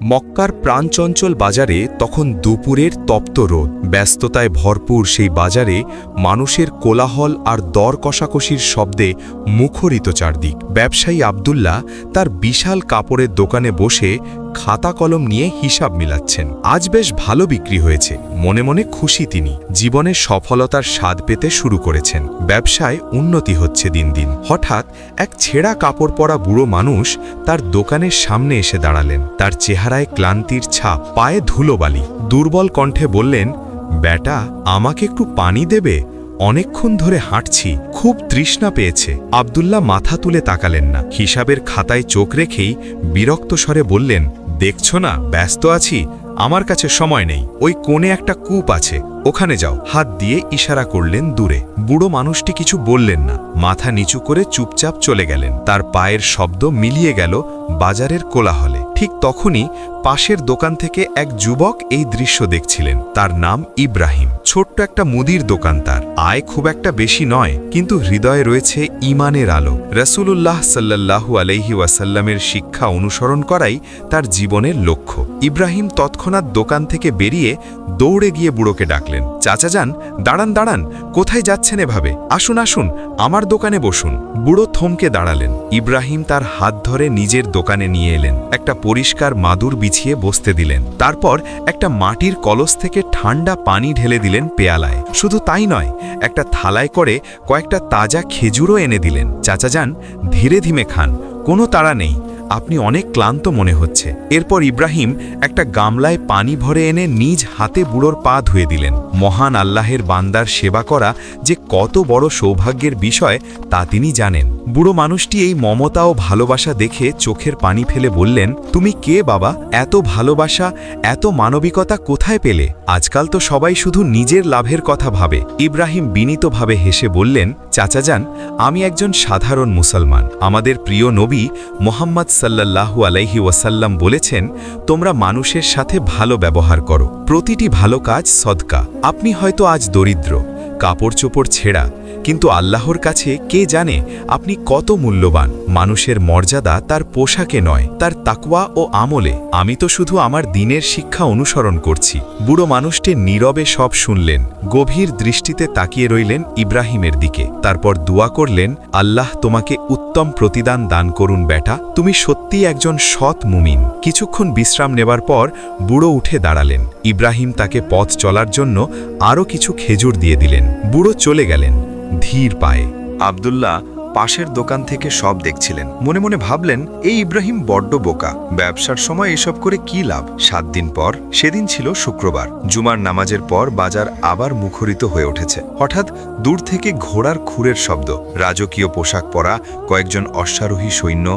মক্কার প্রাণচঞ্চল বাজারে তখন দুপুরের তপ্ত রোদ। ব্যস্ততায় ভরপুর সেই বাজারে মানুষের কোলাহল আর দর কষাকষির শব্দে মুখরিত চারদিক। ব্যবসায়ী আব্দুল্লাহ তার বিশাল কাপড়ের দোকানে বসে খাতা কলম নিয়ে হিসাব মিলাচ্ছেন। আজ বেশ ভালো বিক্রি হয়েছে, মনে মনে খুশি তিনি। জীবনের সফলতার স্বাদ পেতে শুরু করেছেন, ব্যবসায় উন্নতি হচ্ছে দিন দিন। হঠাৎ এক ছেঁড়া কাপড় পরা বুড়ো মানুষ তার দোকানের সামনে এসে দাঁড়ালেন। তার চেহারায় ক্লান্তির ছাপ, পায়ে ধুলোবালি। দুর্বল কণ্ঠে বললেন, বেটা, আমাকে একটু পানি দেবে? অনেকক্ষণ ধরে হাঁটছি, খুব তৃষ্ণা পেয়েছে। আব্দুল্লাহ মাথা তুলে তাকালেন না, হিসাবের খাতায় চোখ রেখেই বিরক্ত স্বরে বললেন, দেখছো না ব্যস্ত আছি, আমার কাছে সময় নেই। ওই কোণে একটা কূপ আছে, ওখানে যাও। হাত দিয়ে ইশারা করলেন দূরে। বুড়ো মানুষটি কিছু বললেন না, মাথা নিচু করে চুপচাপ চলে গেলেন। তার পায়ের শব্দ মিলিয়ে গেল বাজারের কোলাহলে। ঠিক তখনই পাশের দোকান থেকে এক যুবক এই দৃশ্য দেখছিলেন। তার নাম ইব্রাহিম। ছোট্ট একটা মুদির দোকান তার। আয় খুব একটা বেশি নয়, কিন্তু হৃদয়ে রয়েছে ঈমানের আলো। রাসূলুল্লাহ সাল্লাল্লাহু আলাইহি ওয়াসাল্লামের শিক্ষা অনুসরণ করাই তার জীবনের লক্ষ্য। ইব্রাহিম তৎক্ষণাৎ দোকান থেকে বেরিয়ে দৌড়ে গিয়ে বুড়োকে ডাকলেন, চাচা যান, দাঁড়ান দাঁড়ান, কোথায় যাচ্ছেন এভাবে? আসুন আসুন, আমার দোকানে বসুন। বুড়ো থমকে দাঁড়ালেন। ইব্রাহিম তার হাত ধরে নিজের দোকানে নিয়ে এলেন, একটা পরিষ্কার মাদুর বিছিয়ে বসতে দিলেন। তারপর একটা মাটির কলস থেকে ঠান্ডা পানি ঢেলে দিলেন পেয়ালায়। শুধু তাই নয়, একটা থালায় করে কয়েকটা তাজা খেজুরও এনে দিলেন। চাচা যান, ধীরে ধীরে খান, কোনো তাড়া নেই, আপনি অনেক ক্লান্ত মনে হচ্ছে। এরপর ইব্রাহিম একটা গামলায় পানি ভরে এনে নিজ হাতে বুড়োর পা ধুয়ে দিলেন। মহান আল্লাহের বান্দার সেবা করা যে কত বড় সৌভাগ্যের বিষয় তা তিনি জানেন। বুড়ো মানুষটি এই মমতা ও ভালোবাসা দেখে চোখের পানি ফেলে বললেন, তুমি কে বাবা? এত ভালোবাসা, এত মানবিকতা কোথায় পেলে? আজকাল তো সবাই শুধু নিজের লাভের কথা ভাবে। ইব্রাহিম বিনীতভাবে হেসে বললেন, চাচা যান, আমি একজন সাধারণ মুসলমান। আমাদের প্রিয় নবী মুহাম্মদ সাল্লাল্লাহু আলাইহি ওয়াসাল্লাম বলেছেন, তোমরা মানুষের সাথে ভালো ব্যবহার করো, প্রতিটি ভালো কাজ সদকা। আপনি হয়তো আজ দরিদ্র, কাপড় চোপড় ছেঁড়া, কিন্তু আল্লাহর কাছে কে জানে আপনি কত মূল্যবান। মানুষের মর্যাদা তার পোশাকে নয়, তার তাকওয়া ও আমলে। আমি তো শুধু আমার দিনের শিক্ষা অনুসরণ করছি। বুড়ো মানুষটি নীরবে সব শুনলেন, গভীর দৃষ্টিতে তাকিয়ে রইলেন ইব্রাহিমের দিকে। তারপর দোয়া করলেন, আল্লাহ তোমাকে উত্তম প্রতিদান দান করুন বেটা, তুমি সত্যিই একজন সৎ মুমিন। কিছুক্ষণ বিশ্রাম নেবার পর বুড়ো উঠে দাঁড়ালেন। ইব্রাহিম তাকে পথ চলার জন্য আরও কিছু খেজুর দিয়ে দিলেন। বুড়ো চলে গেলেন ধীর পায়ে। আব্দুল্লাহ পাশের দোকান থেকে সব দেখছিলেন। মনে মনে ভাবলেন, এই ইব্রাহিম বড্ড বোকা, ব্যবসার সময় এসব করে কি লাভ? 7 দিন পর, সেদিন ছিল শুক্রবার। জুমার নামাজের পর বাজার আবার মুখরিত হয়ে উঠেছে। হঠাৎ দূর থেকে ঘোড়ার খুরের শব্দ। রাজকীয় পোশাক পরা কয়েকজন অশ্বারোহী সৈন্য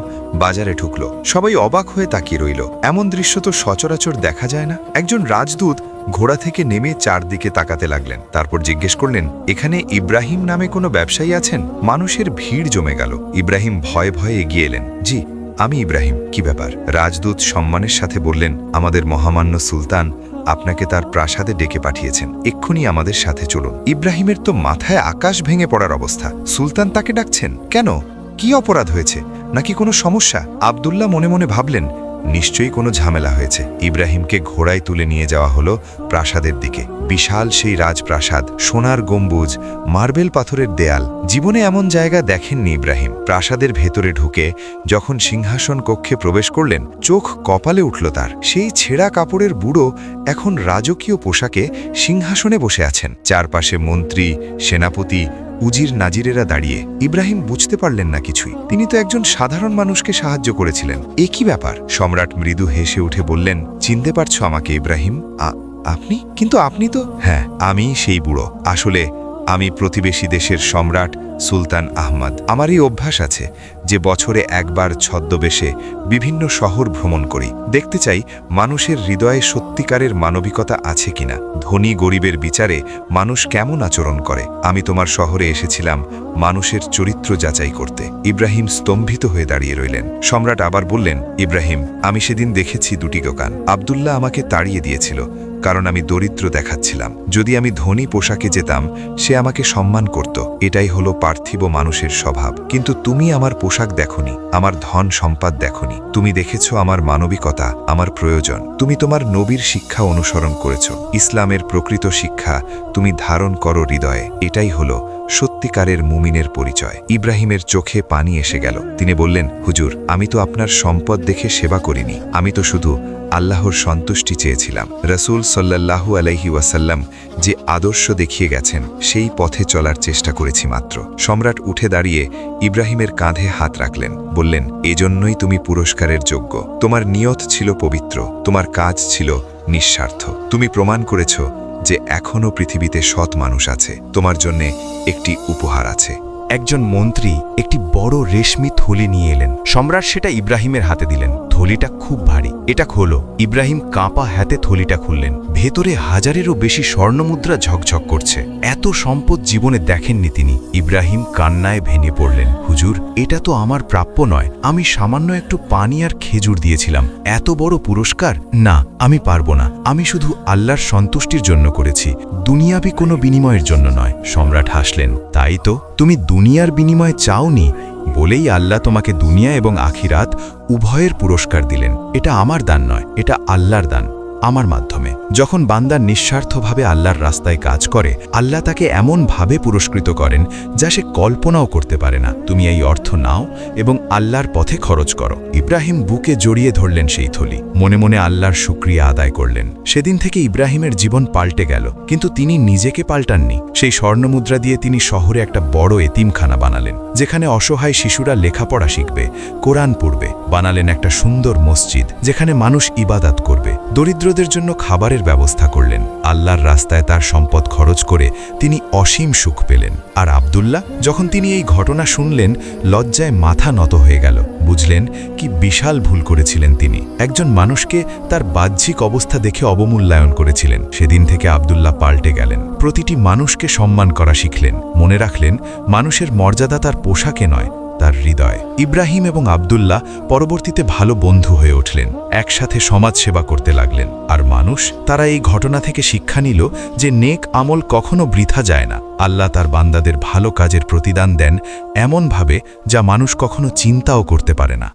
বাজারে ঢুকল। সবাই অবাক হয়ে তাকিয়ে রইল। এমন দৃশ্য তো সচরাচর দেখা যায় না। একজন রাজদূত ঘোড়া থেকে নেমে চারদিকে তাকাতে লাগলেন। তারপর জিজ্ঞেস করলেন, এখানে ইব্রাহিম নামে কোনো ব্যবসায়ী আছেন? মানুষের ভিড় জমে গেল। ইব্রাহিম ভয়ে ভয়ে এগিয়ে এলেন। জি, আমি ইব্রাহিম। কি ব্যাপার? রাজদূত সম্মানের সাথে বললেন, আমাদের মহামান্য সুলতান আপনাকে তার প্রাসাদে ডেকে পাঠিয়েছেন, এক্ষুনি আমাদের সাথে চলুন। ইব্রাহিমের তো মাথায় আকাশ ভেঙে পড়ার অবস্থা। সুলতান তাকে ডাকছেন কেন? কি অপরাধ হয়েছে? নাকি কোনো সমস্যা? আব্দুল্লাহ মনে মনে ভাবলেন, নিশ্চয়ই কোনো ঝামেলা হয়েছে। ইব্রাহিমকে ঘোড়ায় তুলে নিয়ে যাওয়া হলো প্রাসাদের দিকে। বিশাল সেই রাজপ্রাসাদ, সোনার গম্বুজ, মার্বেল পাথরের দেয়াল। জীবনে এমন জায়গা দেখেননি ইব্রাহিম। প্রাসাদের ভেতরে ঢুকে যখন সিংহাসন কক্ষে প্রবেশ করলেন, চোখ কপালে উঠল তার। সেই ছেঁড়া কাপড়ের বুড়ো এখন রাজকীয় পোশাকে সিংহাসনে বসে আছেন। চারপাশে মন্ত্রী, সেনাপতি, উজির নাজিরেরা দাঁড়িয়ে। ইব্রাহিম বুঝতে পারলেন না কিছুই। তিনি তো একজন সাধারণ মানুষকে সাহায্য করেছিলেন। এ কি ব্যাপার? সম্রাট মৃদু হেসে উঠে বললেন, চিনতে পারছো আমাকে ইব্রাহিম? আপনি? কিন্তু আপনি তো... হ্যাঁ, আমি সেই বুড়ো। আসলে আমি প্রতিবেশী দেশের সম্রাট সুলতান আহমদ। আমার এই অভ্যাস আছে যে বছরে একবার ছদ্মবেশে বিভিন্ন শহর ভ্রমণ করি। দেখতে চাই মানুষের হৃদয়ে সত্যিকারের মানবিকতা আছে কিনা, ধনী গরিবের বিচারে মানুষ কেমন আচরণ করে। আমি তোমার শহরে এসেছিলাম মানুষের চরিত্র যাচাই করতে। ইব্রাহিম স্তম্ভিত হয়ে দাঁড়িয়ে রইলেন। সম্রাট আবার বললেন, ইব্রাহিম, আমি সেদিন দেখেছি দুটি দোকান। আব্দুল্লাহ আমাকে তাড়িয়ে দিয়েছিল, কারণ আমি দরিদ্র দেখাচ্ছিলাম। যদি আমি ধনী পোশাকে যেতাম, সে আমাকে সম্মান করত। এটাই হলো পার্থিব মানুষের স্বভাব। কিন্তু তুমি আমার পোশাক দেখোনি, আমার ধন সম্পদ দেখোনি। তুমি দেখেছ আমার মানবিকতা, আমার প্রয়োজন। তুমি তোমার নবীর শিক্ষা অনুসরণ করেছ। ইসলামের প্রকৃত শিক্ষা তুমি ধারণ করো হৃদয়ে। এটাই হলো সত্যিকারের মুমিনের পরিচয়। ইব্রাহিমের চোখে পানি এসে গেল। তিনি বললেন, হুজুর, আমি তো আপনার সম্পদ দেখে সেবা করিনি, আমি তো শুধু আল্লাহর সন্তুষ্টি চেয়েছিলাম। রাসূল সাল্লাল্লাহু আলাইহি ওয়াসাল্লাম যে আদর্শ দেখিয়ে গেছেন, সেই পথে চলার চেষ্টা করেছি মাত্র। সম্রাট উঠে দাঁড়িয়ে ইব্রাহিমের কাঁধে হাত রাখলেন, বললেন, এজন্যই তুমি পুরস্কারের যোগ্য। তোমার নিয়ত ছিল পবিত্র, তোমার কাজ ছিল নিঃস্বার্থ। তুমি প্রমাণ করেছ যে এখনও পৃথিবীতে সৎ মানুষ আছে। তোমার জন্যে একটি উপহার আছে। একজন মন্ত্রী একটি বড় রেশমি থলি নিয়ে এলেন। সম্রাট সেটা ইব্রাহিমের হাতে দিলেন। থলিটা খুব ভারী। এটা খোলো। ইব্রাহিম কাঁপা হাতে থলিটা খুললেন। ভেতরে হাজারেরও বেশি স্বর্ণমুদ্রা ঝকঝক করছে। এত সম্পদ জীবনে দেখেননি তিনি। ইব্রাহিম কান্নায় ভেঙে পড়লেন, হুজুর, এটা তো আমার প্রাপ্য নয়। আমি সামান্য একটু পানি আর খেজুর দিয়েছিলাম। এত বড় পুরস্কার? না, আমি পারবো না। আমি শুধু আল্লাহর সন্তুষ্টির জন্য করেছি, দুনিয়াবি কোনো বিনিময়ের জন্য নয়। সম্রাট হাসলেন, তাই তো, তুমি দুনিয়ার বিনিময়ে চাওনি বলেই আল্লাহ তোমাকে দুনিয়া এবং আখিরাত উভয়ের পুরস্কার দিলেন। এটা আমার দান নয়, এটা আল্লাহর দান, আমার মাধ্যমে। যখন বান্দা নিঃস্বার্থভাবে আল্লাহর রাস্তায় কাজ করে, আল্লাহ তাকে এমনভাবে পুরস্কৃত করেন যা সে কল্পনাও করতে পারে না। তুমি এই অর্থ নাও এবং আল্লাহর পথে খরচ করো। ইব্রাহিম বুকে জড়িয়ে ধরলেন সেই থলি। মনে মনে আল্লাহর শুকরিয়া আদায় করলেন। সেদিন থেকে ইব্রাহিমের জীবন পাল্টে গেল। কিন্তু তিনি নিজেকে পাল্টাননি। সেই স্বর্ণমুদ্রা দিয়ে তিনি শহরে একটা বড় এতিমখানা বানালেন, যেখানে অসহায় শিশুরা লেখাপড়া শিখবে, কোরআন পড়বে। বানালেন একটা সুন্দর মসজিদ, যেখানে মানুষ ইবাদত করবে। দরিদ্রদের জন্য খাবারের ব্যবস্থা করলেন। আল্লাহর রাস্তায় তার সম্পদ খরচ করে তিনি অসীম সুখ পেলেন। আর আব্দুল্লাহ, যখন তিনি এই ঘটনা শুনলেন, লজ্জায় মাথা নত হয়ে গেল। বুঝলেন কি বিশাল ভুল করেছিলেন তিনি। একজন মানুষকে তার বাহ্যিক অবস্থা দেখে অবমূল্যায়ন করেছিলেন। সেদিন থেকে আব্দুল্লাহ পাল্টে গেলেন। প্রতিটি মানুষকে সম্মান করা শিখলেন। মনে রাখলেন, মানুষের মর্যাদা তার পোশাকে নয়, তার হৃদয়। ইব্রাহিম এবং আব্দুল্লাহ পরবর্তীতে ভালো বন্ধু হয়ে উঠলেন। একসাথে সমাজ সেবা করতে লাগলেন। আর মানুষ, তারা এই ঘটনা থেকে শিক্ষা নিল যে নেক আমল কখনো বৃথা যায় না। আল্লাহ তার বান্দাদের ভালো কাজের প্রতিদান দেন এমনভাবে যা মানুষ কখনো চিন্তাও করতে পারে না।